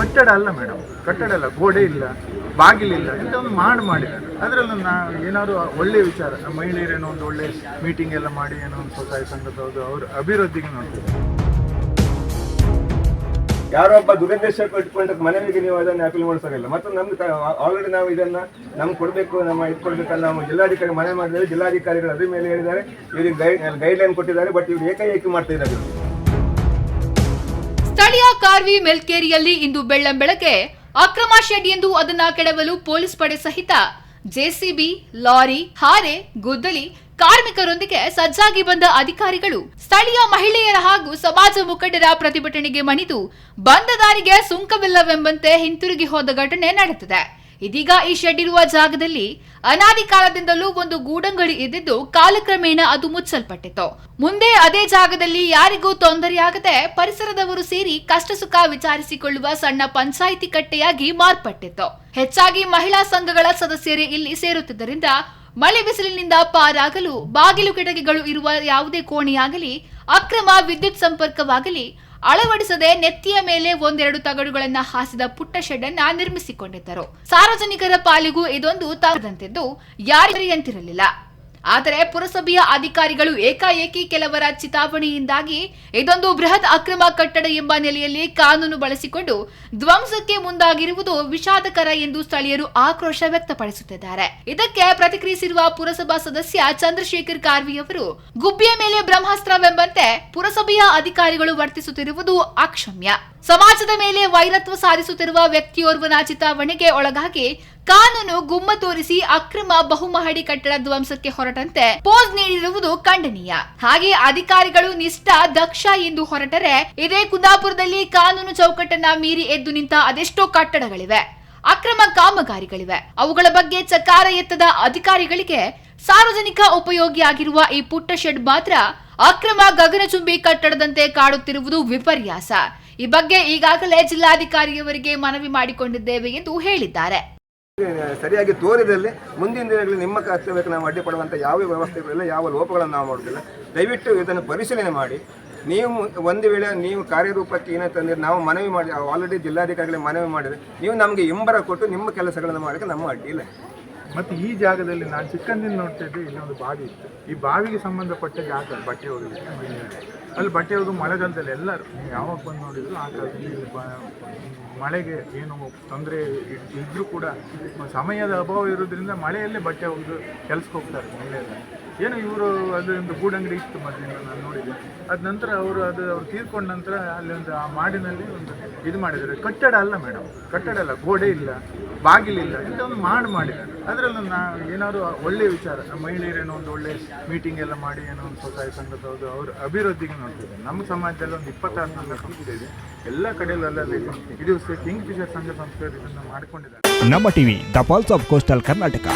ಕಟ್ಟಡ ಅಲ್ಲ ಮೇಡಮ್, ಕಟ್ಟಡ ಅಲ್ಲ, ಗೋಡೆ ಇಲ್ಲ, ಬಾಗಿಲಿಲ್ಲ, ಇಂಥ ಒಂದು ಮಾಡಿದ್ದಾರೆ. ಅದರಲ್ಲೂ ಏನಾದ್ರು ಒಳ್ಳೆಯ ವಿಚಾರ, ಮಹಿಳೆಯರೇನೋ ಒಂದು ಒಳ್ಳೆ ಮೀಟಿಂಗ್ ಎಲ್ಲ ಮಾಡಿ ಏನೋ ಒಂದು ಸ್ವಸಹಾಯ ಸಂಘದವ್ರು ಅವ್ರ ಅಭಿವೃದ್ಧಿಗೆ ನೋಡ್ತಾರೆ. ಯಾರೊಬ್ಬ ದುರುದ್ದೇಶ ಇಟ್ಕೊಂಡು ಮನೆಗೆ ನೀವು ಅದನ್ನು ಅಪೀಲ್ ಮಾಡಿಸೋದಿಲ್ಲ. ಮತ್ತು ನಮ್ದು ಆಲ್ರೆಡಿ ನಾವು ಇದನ್ನ ನಮ್ಗೆ ಕೊಡಬೇಕು, ನಮ್ಮ ಇದು ಕೊಡಬೇಕಲ್ಲ, ನಾವು ಜಿಲ್ಲಾಧಿಕಾರಿ ಮನೆ ಮಾಡಿದರೆ ಜಿಲ್ಲಾಧಿಕಾರಿಗಳು ಅದ್ರ ಮೇಲೆ ಹೇಳಿದ್ದಾರೆ, ಇವರಿಗೆ ಗೈಡ್ಲೈನ್ ಕೊಟ್ಟಿದ್ದಾರೆ. ಬಟ್ ಇವರು ಏಕಾಏಕಿ ಮಾಡ್ತಾ ಇದ್ದಾರೆ. ಸ್ಥಳೀಯ ಕಾರ್ವಿ ಮೆಲ್ಕೇರಿಯಲ್ಲಿ ಇಂದು ಬೆಳ್ಳಂಬೆಳಗ್ಗೆ ಅಕ್ರಮ ಶೆಡ್ ಎಂದು ಅದನ್ನ ಕೆಡವಲು ಪೊಲೀಸ್ ಪಡೆ ಸಹಿತ ಜೆಸಿಬಿ, ಲಾರಿ, ಹಾರೆ, ಗುದ್ದಲಿ, ಕಾರ್ಮಿಕರೊಂದಿಗೆ ಸಜ್ಜಾಗಿ ಬಂದ ಅಧಿಕಾರಿಗಳು ಸ್ಥಳೀಯ ಮಹಿಳೆಯರ ಹಾಗೂ ಸಮಾಜ ಮುಖಂಡರ ಪ್ರತಿಭಟನೆಗೆ ಮಣಿದು ಬಂದ ದಾರಿಗೆ ಸುಂಕವಿಲ್ಲವೆಂಬಂತೆ ಹಿಂತಿರುಗಿ ಹೋದ ಘಟನೆ ನಡೆದಿದೆ. ಇದೀಗ ಈ ಶೆಡ್ ಇರುವ ಜಾಗದಲ್ಲಿ ಅನಾದಿ ಕಾಲದಿಂದಲೂ ಒಂದು ಗೂಡಂಗಡಿ ಇದ್ದಿದ್ದು ಕಾಲಕ್ರಮೇಣ ಅದು ಮುಚ್ಚಲ್ಪಟ್ಟಿತ್ತು. ಮುಂದೆ ಅದೇ ಜಾಗದಲ್ಲಿ ಯಾರಿಗೂ ತೊಂದರೆಯಾಗದೆ ಪರಿಸರದವರು ಸೇರಿ ಕಷ್ಟ ಸುಖ ವಿಚಾರಿಸಿಕೊಳ್ಳುವ ಸಣ್ಣ ಪಂಚಾಯಿತಿ ಕಟ್ಟೆಯಾಗಿ ಮಾರ್ಪಟ್ಟಿತ್ತು. ಹೆಚ್ಚಾಗಿ ಮಹಿಳಾ ಸಂಘಗಳ ಸದಸ್ಯರೇ ಇಲ್ಲಿ ಸೇರುತ್ತಿದ್ದರಿಂದ ಮಳೆ ಬಿಸಿಲಿನಿಂದ ಪಾರಾಗಲು ಬಾಗಿಲು ಕಿಟಕಿಗಳು ಇರುವ ಯಾವುದೇ ಕೋಣೆಯಾಗಲಿ, ಅಕ್ರಮ ವಿದ್ಯುತ್ ಸಂಪರ್ಕವಾಗಲಿ ಅಳವಡಿಸದೆ ನೆತ್ತಿಯ ಮೇಲೆ ಒಂದೆರಡು ತಗಡುಗಳನ್ನ ಹಾಸಿದ ಪುಟ್ಟ ಶೆಡ್ ಅನ್ನ ನಿರ್ಮಿಸಿಕೊಂಡಿದ್ದರು. ಸಾರ್ವಜನಿಕರ ಪಾಲಿಗೂ ಇದೊಂದು ತಾರದಂತಿದ್ದು ಯಾರಿಗಂತಿರಲಿಲ್ಲ. ಆದರೆ ಪುರಸಭೆಯ ಅಧಿಕಾರಿಗಳು ಏಕಾಏಕಿ ಕೆಲವರ ಚಿತಾವಣೆಯಿಂದಾಗಿ ಇದೊಂದು ಬೃಹತ್ ಅಕ್ರಮ ಕಟ್ಟಡ ಎಂಬ ನೆಲೆಯಲ್ಲಿ ಕಾನೂನು ಬಳಸಿಕೊಂಡು ಧ್ವಂಸಕ್ಕೆ ಮುಂದಾಗಿರುವುದು ವಿಷಾದಕರ ಎಂದು ಸ್ಥಳೀಯರು ಆಕ್ರೋಶ ವ್ಯಕ್ತಪಡಿಸುತ್ತಿದ್ದಾರೆ. ಇದಕ್ಕೆ ಪ್ರತಿಕ್ರಿಯಿಸಿರುವ ಪುರಸಭಾ ಸದಸ್ಯ ಚಂದ್ರಶೇಖರ್ ಕಾರ್ವಿ ಅವರು, ಗುಬ್ಬಿಯ ಮೇಲೆ ಬ್ರಹ್ಮಾಸ್ತ್ರವೆಂಬಂತೆ ಪುರಸಭೆಯ ಅಧಿಕಾರಿಗಳು ವರ್ತಿಸುತ್ತಿರುವುದು ಅಕ್ಷಮ್ಯ. ಸಮಾಜದ ಮೇಲೆ ವೈರತ್ವ ಸಾಧಿಸುತ್ತಿರುವ ವ್ಯಕ್ತಿಯೋರ್ವನ ಚಿತಾವಣೆಗೆ ಒಳಗಾಗಿ ಕಾನೂನು ಗುಮ್ಮ ತೋರಿಸಿ ಅಕ್ರಮ ಬಹುಮಹಡಿ ಕಟ್ಟಡ ಧ್ವಂಸಕ್ಕೆ ಹೊರಟಂತೆ ಪೋಸ್ ನೀಡಿರುವುದು ಖಂಡನೀಯ. ಹಾಗೆ ಅಧಿಕಾರಿಗಳು ನಿಷ್ಠ, ದಕ್ಷ ಎಂದು ಹೊರಟರೆ ಇದೇ ಕುಂದಾಪುರದಲ್ಲಿ ಕಾನೂನು ಚೌಕಟ್ಟನ್ನ ಮೀರಿ ಎದ್ದು ನಿಂತ ಅದೆಷ್ಟೋ ಕಟ್ಟಡಗಳಿವೆ, ಅಕ್ರಮ ಕಾಮಗಾರಿಗಳಿವೆ. ಅವುಗಳ ಬಗ್ಗೆ ಚಕಾರ ಎತ್ತದ ಅಧಿಕಾರಿಗಳಿಗೆ ಸಾರ್ವಜನಿಕ ಉಪಯೋಗಿಯಾಗಿರುವ ಈ ಪುಟ್ಟ ಶೆಡ್ ಮಾತ್ರ ಅಕ್ರಮ ಗಗನಚುಂಬಿ ಕಟ್ಟಡದಂತೆ ಕಾಡುತ್ತಿರುವುದು ವಿಪರ್ಯಾಸ. ಈ ಬಗ್ಗೆ ಈಗಾಗಲೇ ಜಿಲ್ಲಾಧಿಕಾರಿಯವರಿಗೆ ಮನವಿ ಮಾಡಿಕೊಂಡಿದ್ದೇವೆ ಎಂದು ಹೇಳಿದ್ದಾರೆ. ಸರಿಯಾಗಿ ತೋರಿದಲ್ಲಿ ಮುಂದಿನ ದಿನಗಳಲ್ಲಿ ನಿಮ್ಮ ಕರ್ತವ್ಯಕ್ಕೆ ನಾವು ಅಡ್ಡಿಪಡುವಂಥ ಯಾವ ವ್ಯವಸ್ಥೆಗಳಿಲ್ಲ, ಯಾವ ಲೋಪಗಳನ್ನು ನಾವು ಮಾಡುವುದಿಲ್ಲ. ದಯವಿಟ್ಟು ಇದನ್ನು ಪರಿಶೀಲನೆ ಮಾಡಿ. ನೀವು ಒಂದು ವೇಳೆ ನೀವು ಕಾರ್ಯರೂಪಕ್ಕೆ ಏನಂತಂದರೆ ನಾವು ಮನವಿ ಮಾಡಿ, ಆಲ್ರೆಡಿ ಜಿಲ್ಲಾಧಿಕಾರಿಗಳಿಗೆ ಮನವಿ ಮಾಡಿದರೆ ನೀವು ನಮಗೆ ಇಂಬರ ಕೊಟ್ಟು ನಿಮ್ಮ ಕೆಲಸಗಳನ್ನು ಮಾಡೋಕ್ಕೆ ನಮ್ಮ ಅಡ್ಡಿ ಇಲ್ಲ. ಮತ್ತು ಈ ಜಾಗದಲ್ಲಿ ನಾನು ಚಿಕ್ಕಂದಿನ ನೋಡ್ತಾ ಇದ್ದೆ, ಇಲ್ಲೊಂದು ಬಾವಿ ಇತ್ತು. ಈ ಬಾವಿಗೆ ಸಂಬಂಧಪಟ್ಟ ಜಾಗ ಬಟ್ಟೆ ಒಗೆಯಲಿಕ್ಕೆ ಅಲ್ಲಿ ಬಟ್ಟೆ ಒಗೆದು ಮಳೆಗಾಲದಲ್ಲಿ ಎಲ್ಲರೂ ಯಾವಾಗ ಬಂದು ನೋಡಿದ್ರು ಆ ಕಾಲದಲ್ಲಿ ಮಳೆಗೆ ಏನು ತೊಂದರೆ ಇದ್ದರೂ ಕೂಡ ಸಮಯದ ಅಭಾವ ಇರೋದ್ರಿಂದ ಮಳೆಯಲ್ಲೇ ಬಟ್ಟೆ ಒಗೆದು ಕೆಲ್ಸಕ್ಕೆ ಹೋಗ್ತಾರೆ ಮಹಿಳೆಯರು. ಏನು ಇವರು ಅದೊಂದು ಗೂಡಂಗಡಿ ಇತ್ತು ಮೊದಲಿಂದ ನಾನು ನೋಡಿದ್ದೆ. ಅದ ನಂತರ ಅವ್ರು ತೀರ್ಕೊಂಡ ನಂತರ ಅಲ್ಲಿ ಒಂದು ಆ ಮಾಡಿನಲ್ಲಿ ಒಂದು ಇದು ಮಾಡಿದ್ದಾರೆ. ಕಟ್ಟಡ ಅಲ್ಲ ಮೇಡಮ್, ಕಟ್ಟಡ ಅಲ್ಲ, ಗೋಡೆ ಇಲ್ಲ, ಬಾಗಿಲಿಲ್ಲ, ಇಂಥ ಒಂದು ಮಾಡಿದ್ದಾರೆ. ಅದರಲ್ಲೂ ಏನಾದ್ರು ಒಳ್ಳೆಯ ವಿಚಾರ, ಮಹಿಳೆಯರೇನೋ ಒಂದು ಒಳ್ಳೆ ಮೀಟಿಂಗ್ ಎಲ್ಲ ಮಾಡಿ ಏನೋ ಒಂದು ಸ್ವಸಹಾಯ ಸಂಘದವ್ರು ಅವ್ರ ಅಭಿವೃದ್ಧಿಗೆ ನೋಡ್ತಿದ್ದಾರೆ. ನಮ್ಮ ಸಮಾಜದಲ್ಲಿ ಒಂದು 26 ಸಂಘ ಸಂಸ್ಥೆ ಇದೆ, ಎಲ್ಲ ಕಡೆಯಲ್ಲೂ ಅಲ್ಲದೆ ಇದು ಕಿಂಗ್ ಫಿಶರ್ ಸಂಘ ಸಂಸ್ಥೆಯವರು ಇದನ್ನು ಮಾಡಿಕೊಂಡಿದ್ದಾರೆ. ನಮ್ಮ TV the pulse of coastal Karnataka.